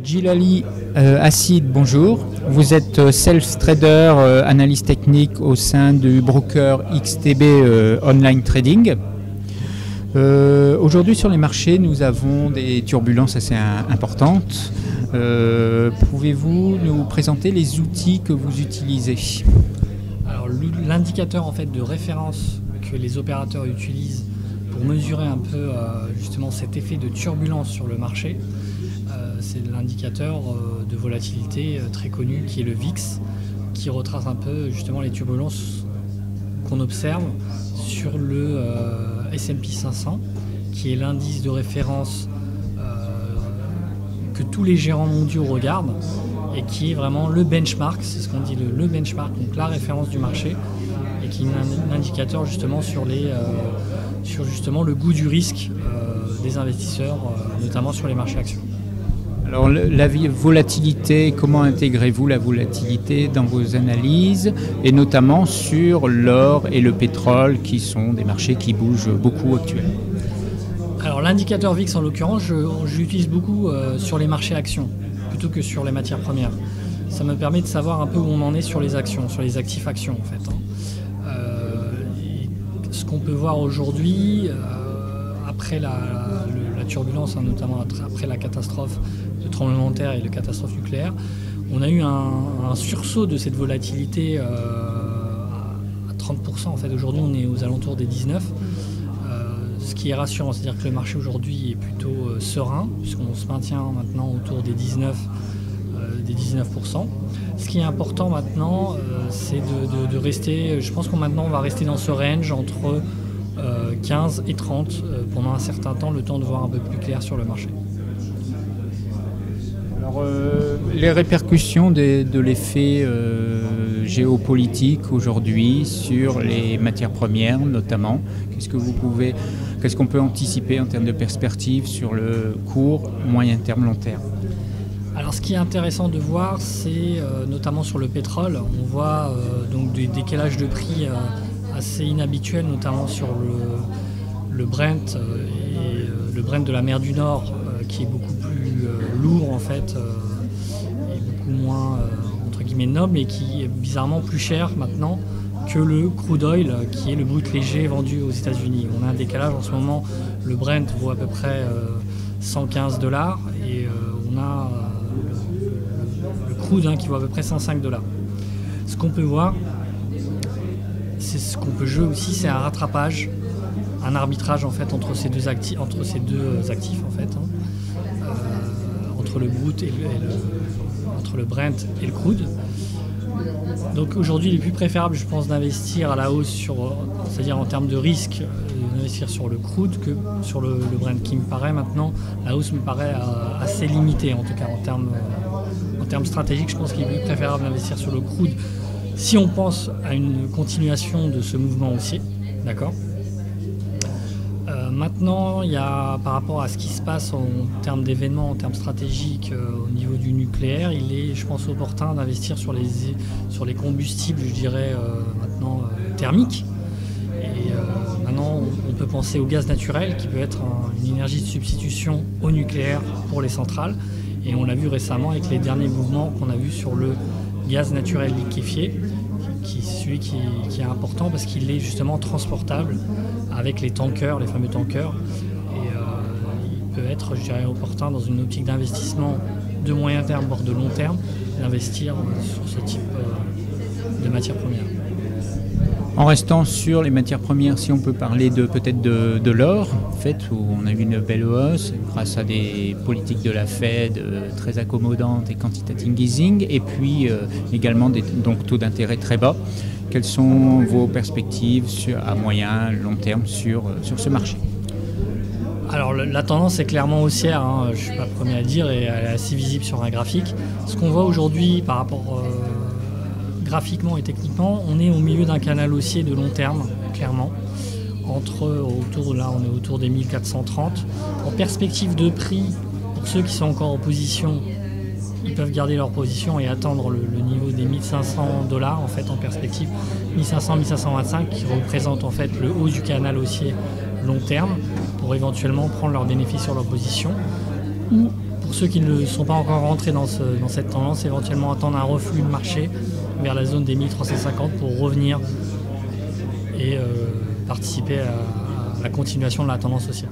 Djilali Assid, bonjour. Vous êtes self-trader, analyste technique au sein du broker XTB Online Trading. Aujourd'hui sur les marchés, nous avons des turbulences assez importantes. Pouvez-vous nous présenter les outils que vous utilisez? Alors l'indicateur en fait de référence que les opérateurs utilisent pour mesurer un peu justement cet effet de turbulence sur le marché, c'est l'indicateur de volatilité très connu qui est le VIX, qui retrace un peu justement les turbulences qu'on observe sur le S&P 500, qui est l'indice de référence que tous les gérants mondiaux regardent et qui est vraiment le benchmark, c'est ce qu'on dit le benchmark, donc la référence du marché, et qui est un indicateur justement sur justement le goût du risque des investisseurs, notamment sur les marchés actions. Alors la volatilité, comment intégrez-vous la volatilité dans vos analyses, et notamment sur l'or et le pétrole qui sont des marchés qui bougent beaucoup actuellement? Alors l'indicateur VIX en l'occurrence, je l'utilise beaucoup sur les marchés actions plutôt que sur les matières premières. Ça me permet de savoir un peu où on en est sur les actions, sur les actifs actions en fait. Ce qu'on peut voir aujourd'hui, après la turbulence, notamment après la catastrophe de tremblement de terre et de catastrophe nucléaire, on a eu un sursaut de cette volatilité à 30%. En fait, aujourd'hui, on est aux alentours des 19%, ce qui est rassurant. C'est-à-dire que le marché aujourd'hui est plutôt serein, puisqu'on se maintient maintenant autour des 19%. Ce qui est important maintenant, c'est de rester, je pense qu'on va rester dans ce range entre 15 et 30 pendant un certain temps, le temps de voir un peu plus clair sur le marché. Alors, les répercussions de l'effet géopolitique aujourd'hui sur les matières premières notamment, qu'est-ce qu'on peut anticiper en termes de perspective sur le court, moyen terme, long terme? Alors ce qui est intéressant de voir, c'est notamment sur le pétrole, on voit donc des décalages de prix assez inhabituels, notamment sur le Brent et le Brent de la mer du Nord, qui est beaucoup plus lourd en fait, et beaucoup moins entre guillemets noble, et qui est bizarrement plus cher maintenant que le crude oil, qui est le brut léger vendu aux États-Unis. On a un décalage en ce moment, le Brent vaut à peu près $115 et on a le crude qui vaut à peu près $105. Ce qu'on peut voir, c'est ce qu'on peut jouer aussi, c'est un rattrapage, un arbitrage en fait entre ces deux actifs en fait, entre le brut et entre le Brent et le crude. Donc aujourd'hui, il est plus préférable, je pense, d'investir à la hausse c'est-à-dire en termes de risque, d'investir sur le crude que sur le Brent, qui me paraît maintenant, la hausse me paraît assez limitée, en tout cas en termes stratégiques. Je pense qu'il est plus préférable d'investir sur le crude si on pense à une continuation de ce mouvement haussier, d'accord. Maintenant, il y a, par rapport à ce qui se passe en termes d'événements, en termes stratégiques au niveau du nucléaire, il est, je pense, opportun d'investir sur les combustibles, je dirais, maintenant thermiques. Et maintenant, on peut penser au gaz naturel, qui peut être une énergie de substitution au nucléaire pour les centrales. Et on l'a vu récemment avec les derniers mouvements qu'on a vus sur le gaz naturel liquéfié, qui est celui qui est important parce qu'il est justement transportable avec les tankers, les fameux tankers. Et il peut être, je dirais, opportun dans une optique d'investissement de moyen terme, voire de long terme, d'investir sur ce type de matières premières. En restant sur les matières premières, si on peut parler peut-être de l'or, en fait, où on a eu une belle hausse grâce à des politiques de la Fed très accommodantes et quantitative easing, et puis également des taux d'intérêt très bas. Quelles sont vos perspectives à moyen, long terme sur ce marché? Alors la tendance est clairement haussière, je ne suis pas le premier à le dire, et elle est assez visible sur un graphique. Ce qu'on voit aujourd'hui par rapport graphiquement et techniquement, on est au milieu d'un canal haussier de long terme, clairement. On est autour des 1430. En perspective de prix, pour ceux qui sont encore en position, ils peuvent garder leur position et attendre le niveau des $1500 en fait en perspective, 1500-1525, qui représente en fait le haut du canal haussier long terme, pour éventuellement prendre leurs bénéfices sur leur position, ou pour ceux qui ne sont pas encore rentrés dans cette tendance, éventuellement attendre un reflux de marché vers la zone des 1350 pour revenir et participer à la continuation de la tendance haussière.